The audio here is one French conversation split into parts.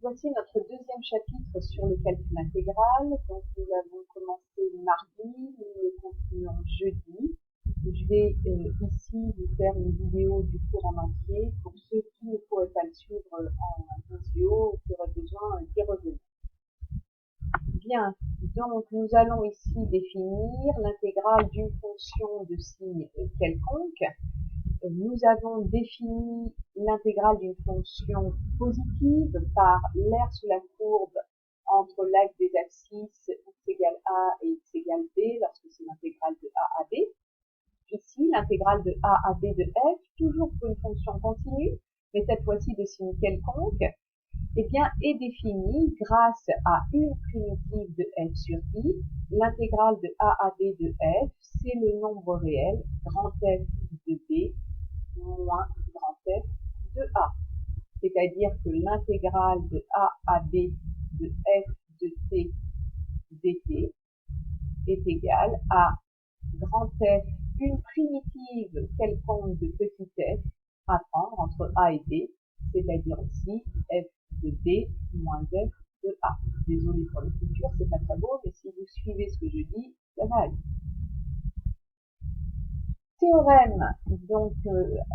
Voici notre deuxième chapitre sur le calcul intégral. Donc nous l'avons commencé mardi, nous le continuons jeudi. Je vais ici vous faire une vidéo du cours en entier pour ceux qui ne pourraient pas le suivre en visio ou qui auraient besoin d'y revenir. Bien, donc nous allons ici définir l'intégrale d'une fonction de signe quelconque. Nous avons défini l'intégrale d'une fonction positive par l'aire sous la courbe entre l'axe des abscisses x égale a et x égale b lorsque c'est l'intégrale de a à b. Ici, l'intégrale de a à b de f, toujours pour une fonction continue, mais cette fois-ci de signe quelconque, eh bien, est définie grâce à une primitive de f sur i. L'intégrale de a à b de f, c'est le nombre réel, grand F de b, moins grand F de A. C'est-à-dire que l'intégrale de A à B de F de T dt est égale à grand F, une primitive quelconque de petit f à prendre entre A et B, c'est-à-dire aussi F de B moins F de A. Désolé pour l'écriture, c'est pas très beau, mais si vous suivez ce que je dis, ça va aller. Théorème, donc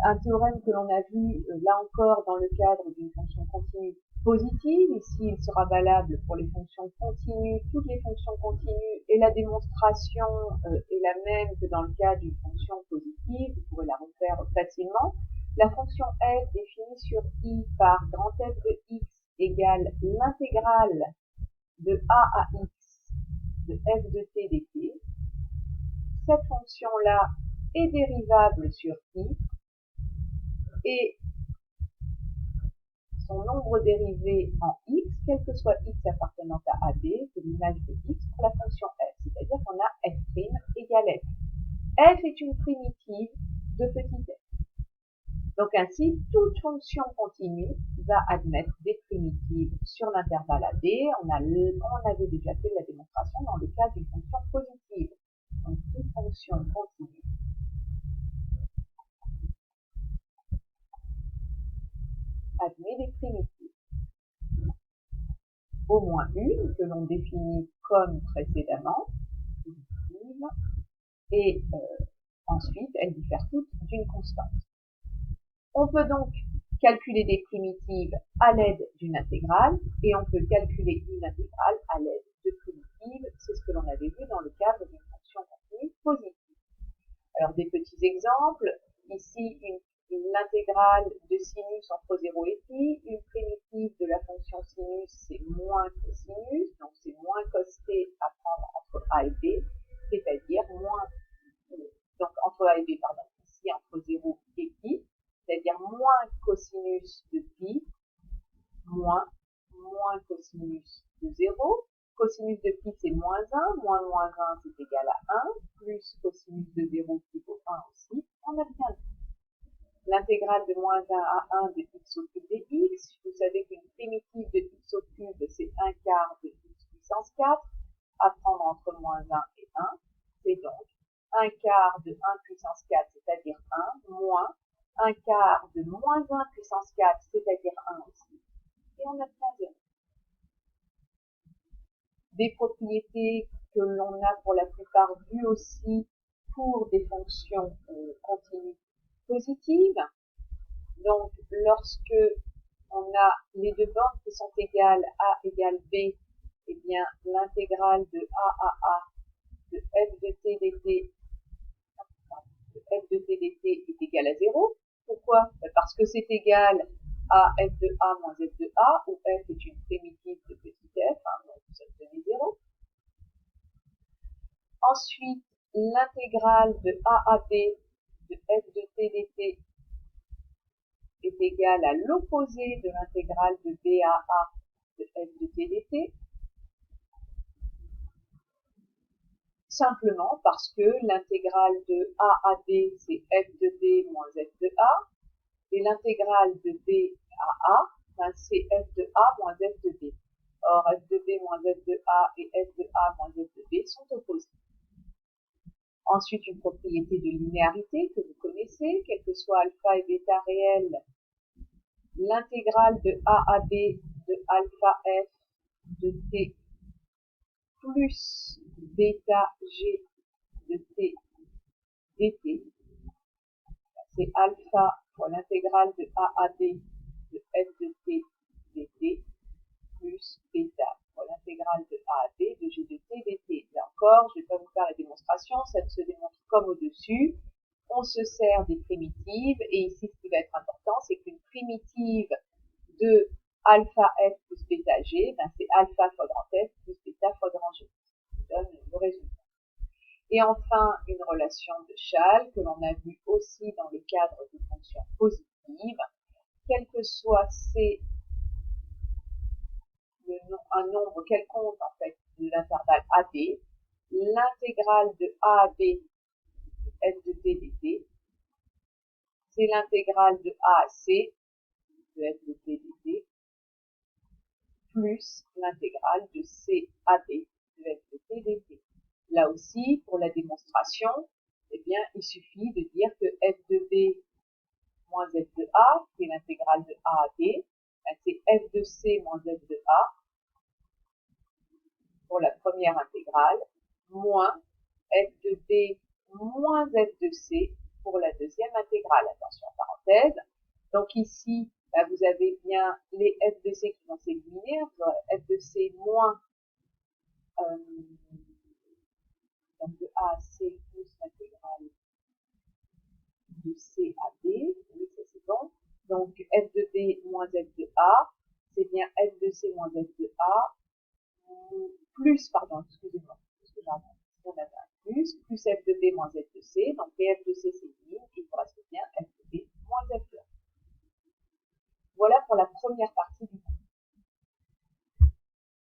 un théorème que l'on a vu là encore dans le cadre d'une fonction continue positive. Ici, il sera valable pour les fonctions continues, toutes les fonctions continues, et la démonstration est la même que dans le cas d'une fonction positive. Vous pourrez la refaire facilement. La fonction f définie sur i par grand F de x égale l'intégrale de a à x de f de t dt. Cette fonction-là est dérivable sur i et son nombre dérivé en x, quel que soit x appartenant à AB, c'est l'image de x pour la fonction f, c'est-à-dire qu'on a f' égale f. F est une primitive de petit f. Donc ainsi, toute fonction continue va admettre des primitives sur l'intervalle AB. On avait déjà fait la démonstration dans le cas d'une fonction positive. Donc toute fonction continue admet des primitives. Au moins une que l'on définit comme précédemment, et ensuite elles diffèrent toutes d'une constante. On peut donc calculer des primitives à l'aide d'une intégrale, et on peut calculer une intégrale à l'aide de primitives. C'est ce que l'on avait vu dans le cadre d'une fonction continue positive. Alors des petits exemples, ici l'intégrale de sinus entre 0 et pi, une primitive de la fonction sinus, c'est moins cosinus, donc c'est moins cos t à prendre entre a et b, c'est-à-dire donc entre a et b, pardon, ici entre 0 et pi, c'est-à-dire moins cosinus de pi, moins cosinus de 0, cosinus de pi c'est moins 1, moins 1 c'est égal à 1, plus cosinus de 0 qui vaut 1 aussi, on a bien l'intégrale de moins 1 à 1 de x au cube de x. Vous savez qu'une primitive de x au cube, c'est 1 quart de x puissance 4, à prendre entre moins 1 et 1. C'est donc 1 quart de 1 puissance 4, c'est-à-dire 1, moins 1 quart de moins 1 puissance 4, c'est-à-dire 1 aussi. Et on obtient 0. Des propriétés que l'on a pour la plupart vues aussi pour des fonctions continues positives. Donc, lorsque on a les deux bornes qui sont égales, a égale b, eh bien, l'intégrale de a à a de f de t dt, est égale à 0. Pourquoi? Parce que c'est égal à f de a moins f de a, où f est une primitive de petit f, donc ça donne 0. Ensuite, l'intégrale de a à b de f de t dt est égal à l'opposé de l'intégrale de b à a de f de t dt, simplement parce que l'intégrale de a à b, c'est f de b moins f de a, et l'intégrale de b à a, c'est f de a moins f de b. Or, f de b moins f de a et f de a moins f de b sont opposés. Ensuite, une propriété de linéarité que vous connaissez, quel que soit alpha et bêta réels, l'intégrale de a à b de alpha F de T plus bêta G de T dt. C'est alpha fois l'intégrale de A à B de F de T dt plus bêta fois l'intégrale de A à B de G de T dt. Là encore, je ne vais pas vous faire la démonstration, ça se démontre comme au-dessus. On se sert des primitives, et ici, ce qui va être important, c'est qu'une primitive de alpha F plus bêta G, ben c'est alpha fois grand F plus bêta fois grand G. Ça donne le résultat. Et enfin, une relation de Chasles que l'on a vu aussi dans le cadre des fonctions positives. Quel que soit un nombre quelconque en fait de l'intervalle AB, l'intégrale de A à B de f de t dt, c'est l'intégrale de A à C de f de t dt, plus l'intégrale de C à B de f de t dt. Là aussi, pour la démonstration, eh bien, il suffit de dire que f de B moins f de A, qui est l'intégrale de A à B, c'est f de C moins f de A pour la première intégrale, moins f de B moins f de C pour la deuxième intégrale. Attention, parenthèse. Donc ici, là, vous avez bien les f de C qui vont s'éliminer. Vous aurez f de C moins donc de A à C plus l'intégrale de C à B. Oui, ça c'est bon. Donc f de B moins f de A, c'est bien f de C moins f de A, plus, pardon, excusez-moi, parce que on avait un plus f de B moins f de C, donc f de C s'élimine, il vous reste bien f de B moins f de A. Voilà pour la première partie du